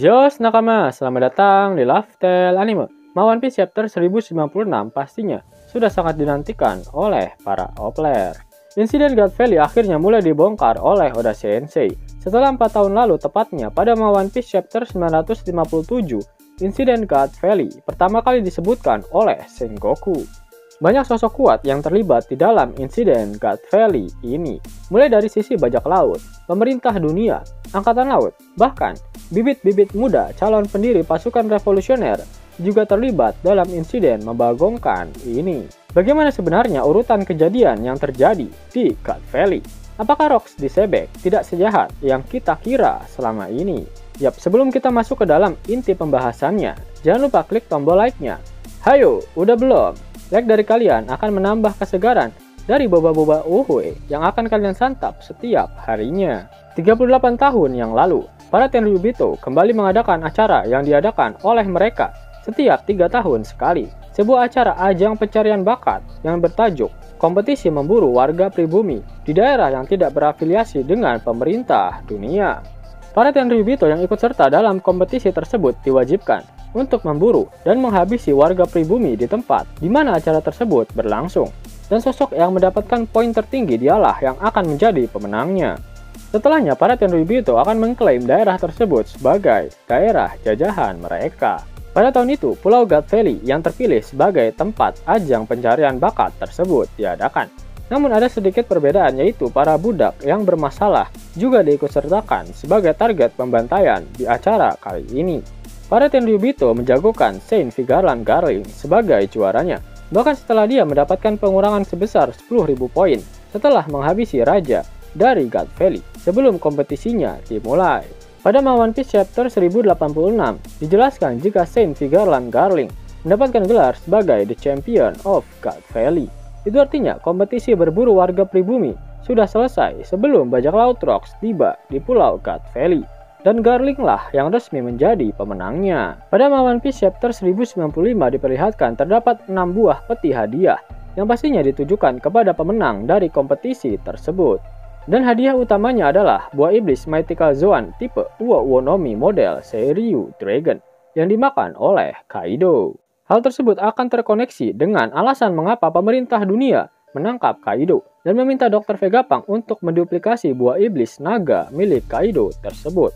Yos nakama, selamat datang di Lifestyle Anime. One Piece Chapter 1096 pastinya sudah sangat dinantikan oleh para player. Insiden God Valley akhirnya mulai dibongkar oleh Oda Sensei. Setelah 4 tahun lalu, tepatnya pada One Piece Chapter 957, insiden God Valley pertama kali disebutkan oleh Sengoku. Banyak sosok kuat yang terlibat di dalam insiden God Valley ini, mulai dari sisi bajak laut, pemerintah dunia, angkatan laut, bahkan bibit-bibit muda calon pendiri pasukan revolusioner juga terlibat dalam insiden membagongkan ini. Bagaimana sebenarnya urutan kejadian yang terjadi di God Valley? Apakah Rocks di Sebek tidak sejahat yang kita kira selama ini? Yap, sebelum kita masuk ke dalam inti pembahasannya, jangan lupa klik tombol like-nya. Hayo, udah belum? Like dari kalian akan menambah kesegaran dari boba-boba uhui yang akan kalian santap setiap harinya. 38 tahun yang lalu, para Tenryubito kembali mengadakan acara yang diadakan oleh mereka setiap 3 tahun sekali. Sebuah acara ajang pencarian bakat yang bertajuk kompetisi memburu warga pribumi di daerah yang tidak berafiliasi dengan pemerintah dunia. Para Tenryubito yang ikut serta dalam kompetisi tersebut diwajibkan untuk memburu dan menghabisi warga pribumi di tempat di mana acara tersebut berlangsung. Dan sosok yang mendapatkan poin tertinggi dialah yang akan menjadi pemenangnya. Setelahnya, para Tenryubito akan mengklaim daerah tersebut sebagai daerah jajahan mereka. Pada tahun itu, Pulau God Valley yang terpilih sebagai tempat ajang pencarian bakat tersebut diadakan. Namun ada sedikit perbedaan, yaitu para budak yang bermasalah juga diikutsertakan sebagai target pembantaian di acara kali ini. Para Tenryubito menjagokan Saint Vigarland Garling sebagai juaranya, bahkan setelah dia mendapatkan pengurangan sebesar 10.000 poin setelah menghabisi raja dari God Valley sebelum kompetisinya dimulai. Pada One Piece Chapter 1086 dijelaskan jika Saint Vigarland Garling mendapatkan gelar sebagai The Champion of God Valley. Itu artinya kompetisi berburu warga pribumi sudah selesai sebelum bajak laut Rocks tiba di Pulau God Valley. Dan Garling lah yang resmi menjadi pemenangnya. Pada One Piece Chapter 1095 diperlihatkan terdapat 6 buah peti hadiah yang pastinya ditujukan kepada pemenang dari kompetisi tersebut. Dan hadiah utamanya adalah buah iblis Mythical Zoan tipe Uo Uonomi model Seiryu Dragon yang dimakan oleh Kaido. Hal tersebut akan terkoneksi dengan alasan mengapa pemerintah dunia menangkap Kaido dan meminta Dr. Vegapunk untuk menduplikasi buah iblis naga milik Kaido tersebut.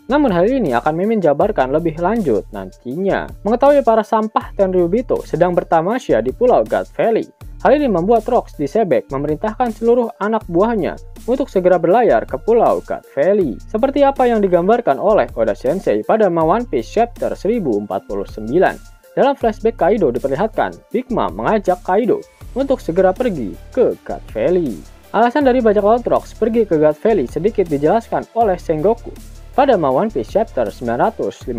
Namun hal ini akan Mimin jabarkan lebih lanjut nantinya. Mengetahui para sampah Tenryubito sedang bertamasya di Pulau God Valley, hal ini membuat Rocks di Sebek memerintahkan seluruh anak buahnya untuk segera berlayar ke Pulau God Valley. Seperti apa yang digambarkan oleh Oda Sensei pada One Piece Chapter 1049. Dalam flashback Kaido diperlihatkan Big Mom mengajak Kaido untuk segera pergi ke God Valley. Alasan dari bajak laut Rocks pergi ke God Valley sedikit dijelaskan oleh Sengoku. Pada One Piece Chapter 957,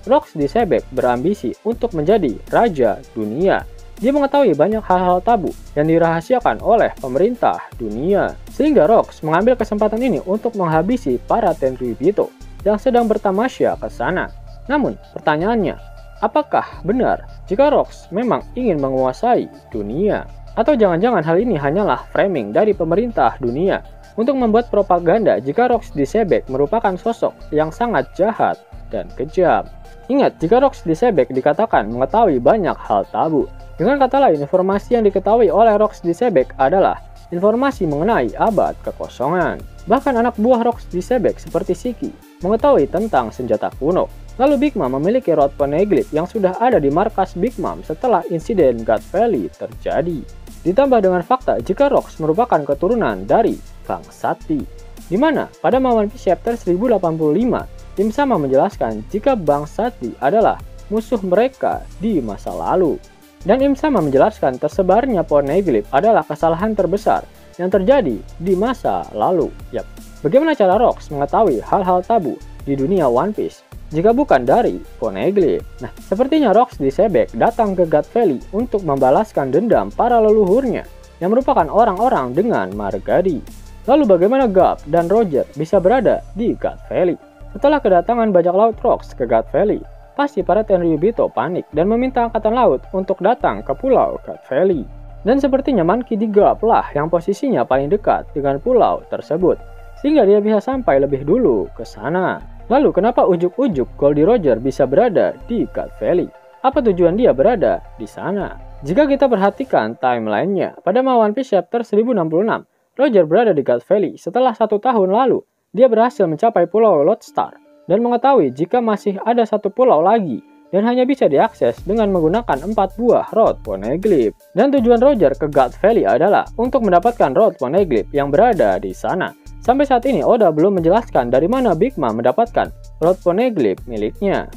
Rocks di Sebek berambisi untuk menjadi raja dunia. Dia mengetahui banyak hal-hal tabu yang dirahasiakan oleh pemerintah dunia, sehingga Rocks mengambil kesempatan ini untuk menghabisi para Tenryubito yang sedang bertamasya ke sana. Namun, pertanyaannya, apakah benar jika Rocks memang ingin menguasai dunia? Atau jangan-jangan hal ini hanyalah framing dari pemerintah dunia untuk membuat propaganda jika Rocks di Sebek merupakan sosok yang sangat jahat dan kejam. Ingat, jika Rocks di Sebek dikatakan mengetahui banyak hal tabu. Dengan kata lain, informasi yang diketahui oleh Rocks di Sebek adalah informasi mengenai abad kekosongan. Bahkan anak buah Rocks di Sebek seperti Shiki mengetahui tentang senjata kuno. Lalu Big Mom memiliki Rod Poneglyph yang sudah ada di markas Big Mom setelah insiden God Valley terjadi. Ditambah dengan fakta jika Rocks merupakan keturunan dari Bang Sati, di mana pada One Piece Chapter 1085 Im Sama menjelaskan jika Bang Sati adalah musuh mereka di masa lalu. Dan Im Sama menjelaskan tersebarnya Poneglyph adalah kesalahan terbesar yang terjadi di masa lalu. Yap, bagaimana cara Rocks mengetahui hal-hal tabu di dunia One Piece jika bukan dari Poneglyph? Nah, sepertinya Rocks di Sebek datang ke God Valley untuk membalaskan dendam para leluhurnya yang merupakan orang-orang dengan margadi. Lalu bagaimana Garp dan Roger bisa berada di God Valley? Setelah kedatangan bajak laut Rocks ke God Valley, pasti para Tenryubito panik dan meminta angkatan laut untuk datang ke Pulau God Valley. Dan sepertinya Monkey D. Garp lah yang posisinya paling dekat dengan pulau tersebut, sehingga dia bisa sampai lebih dulu ke sana. Lalu kenapa ujuk-ujuk Goldie Roger bisa berada di God Valley? Apa tujuan dia berada di sana? Jika kita perhatikan timelinenya, pada One Piece chapter 1066, Roger berada di God Valley setelah 1 tahun lalu. Dia berhasil mencapai Pulau Lodestar dan mengetahui jika masih ada 1 pulau lagi dan hanya bisa diakses dengan menggunakan 4 buah Road Poneglyph. Dan tujuan Roger ke God Valley adalah untuk mendapatkan Road Poneglyph yang berada di sana. Sampai saat ini Oda belum menjelaskan dari mana Big Mom mendapatkan Road Poneglyph miliknya.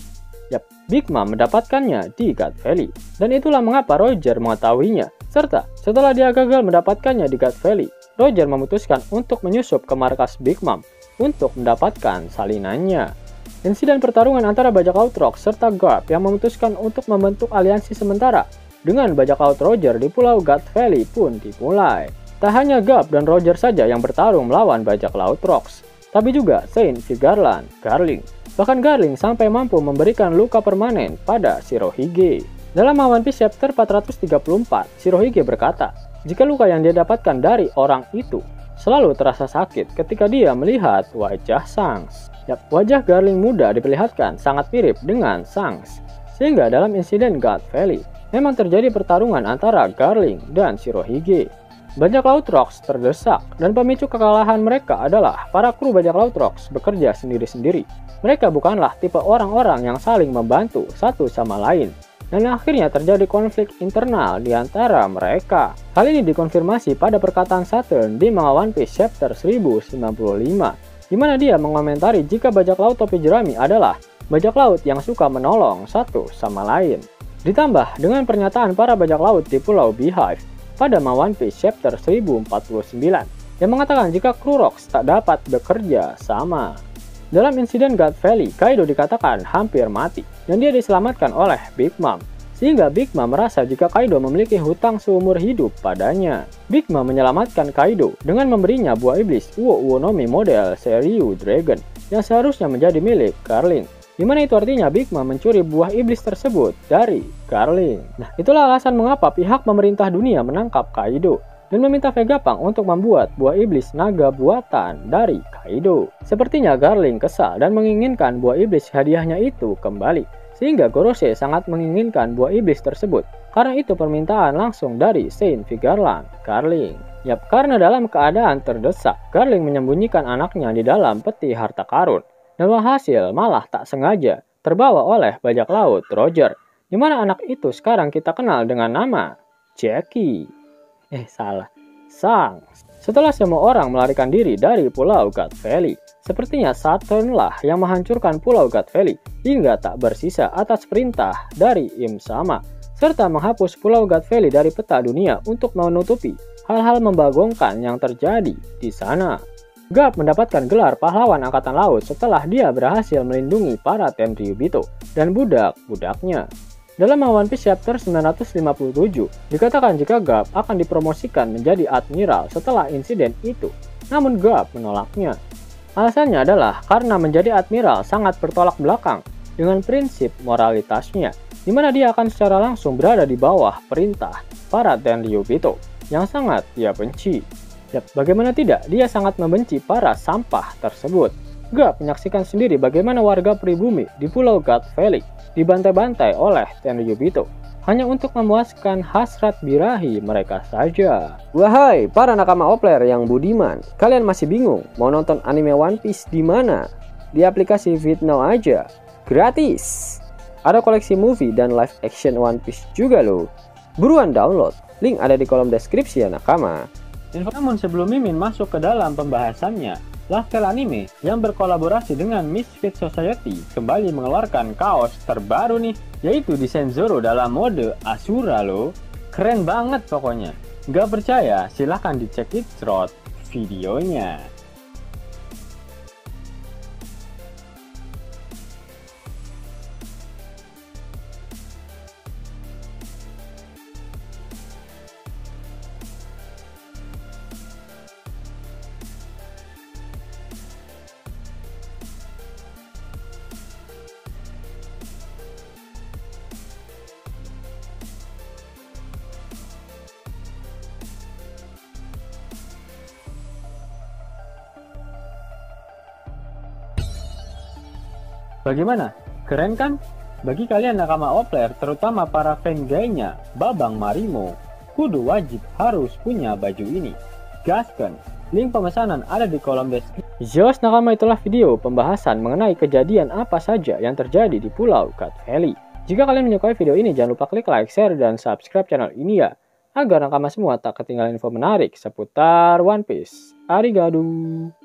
Yap, Big Mom mendapatkannya di God Valley. Dan itulah mengapa Roger mengetahuinya. Serta setelah dia gagal mendapatkannya di God Valley, Roger memutuskan untuk menyusup ke markas Big Mom untuk mendapatkan salinannya. Insiden pertarungan antara bajak laut Rock serta Garp yang memutuskan untuk membentuk aliansi sementara dengan bajak laut Roger di Pulau God Valley pun dimulai. Tak hanya Garp dan Roger saja yang bertarung melawan bajak laut Rocks, tapi juga Saint Vigarland, Garling. Bahkan Garling sampai mampu memberikan luka permanen pada Shirohige. Dalam One Piece chapter 434, Shirohige berkata, jika luka yang dia dapatkan dari orang itu selalu terasa sakit ketika dia melihat wajah Shanks. Yap, wajah Garling muda diperlihatkan sangat mirip dengan Shanks. Sehingga dalam insiden God Valley, memang terjadi pertarungan antara Garling dan Shirohige. Bajak laut Rocks terdesak dan pemicu kekalahan mereka adalah para kru bajak laut Rocks bekerja sendiri-sendiri. Mereka bukanlah tipe orang-orang yang saling membantu satu sama lain. Dan akhirnya terjadi konflik internal di antara mereka. Hal ini dikonfirmasi pada perkataan Saturn di manga One Piece chapter 1095, di mana dia mengomentari jika bajak laut topi jerami adalah bajak laut yang suka menolong satu sama lain. Ditambah dengan pernyataan para bajak laut di Pulau Beehive pada One Piece chapter 1049 yang mengatakan jika kru Rocks tak dapat bekerja sama. Dalam insiden God Valley, Kaido dikatakan hampir mati dan dia diselamatkan oleh Big Mom. Sehingga Big Mom merasa jika Kaido memiliki hutang seumur hidup padanya. Big Mom menyelamatkan Kaido dengan memberinya buah iblis Uo Uonomi model Seryu Dragon yang seharusnya menjadi milik Garling. Dimana itu artinya Big Mom mencuri buah iblis tersebut dari Garling. Nah, itulah alasan mengapa pihak pemerintah dunia menangkap Kaido dan meminta Vegapunk untuk membuat buah iblis naga buatan dari Kaido. Sepertinya Garling kesal dan menginginkan buah iblis hadiahnya itu kembali. Sehingga Gorosei sangat menginginkan buah iblis tersebut. Karena itu permintaan langsung dari Saint Vigarland, Garling. Yap, karena dalam keadaan terdesak, Garling menyembunyikan anaknya di dalam peti harta karun. Dan hasil malah tak sengaja terbawa oleh bajak laut Roger, di mana anak itu sekarang kita kenal dengan nama Jackie. Shanks. Setelah semua orang melarikan diri dari Pulau God Valley, sepertinya Saturn lah yang menghancurkan Pulau God Valley hingga tak bersisa atas perintah dari Im Sama, serta menghapus Pulau God Valley dari peta dunia untuk menutupi hal-hal membagongkan yang terjadi di sana. Garp mendapatkan gelar pahlawan angkatan laut setelah dia berhasil melindungi para Tenryubito dan budak-budaknya. Dalam One Piece chapter 957, dikatakan jika Garp akan dipromosikan menjadi admiral setelah insiden itu. Namun Garp menolaknya. Alasannya adalah karena menjadi admiral sangat bertolak belakang dengan prinsip moralitasnya, di mana dia akan secara langsung berada di bawah perintah para Tenryubito yang sangat dia benci. Bagaimana tidak, dia sangat membenci para sampah tersebut. Garp menyaksikan sendiri bagaimana warga pribumi di Pulau God Valley dibantai-bantai oleh Tenryubito hanya untuk memuaskan hasrat birahi mereka saja. Wahai para nakama Opler yang budiman, kalian masih bingung mau nonton anime One Piece di mana? Di aplikasi VidNow aja, gratis. Ada koleksi movie dan live action One Piece juga loh. Buruan download, link ada di kolom deskripsi ya nakama. Namun sebelum Mimin masuk ke dalam pembahasannya, Laftel Anime yang berkolaborasi dengan Misfit Society kembali mengeluarkan kaos terbaru nih, yaitu desain Zoro dalam mode Asura loh. Keren banget pokoknya. Gak percaya? Silahkan dicek it through videonya. Bagaimana? Keren kan? Bagi kalian nakama Opler, terutama para fan gaynya, Babang Marimo, kudu wajib harus punya baju ini. Gaskan! Link pemesanan ada di kolom deskripsi. Zeus nakama, itulah video pembahasan mengenai kejadian apa saja yang terjadi di Pulau Cut Valley. Jika kalian menyukai video ini, jangan lupa klik like, share, dan subscribe channel ini ya, agar nakama semua tak ketinggalan info menarik seputar One Piece. Arigatou!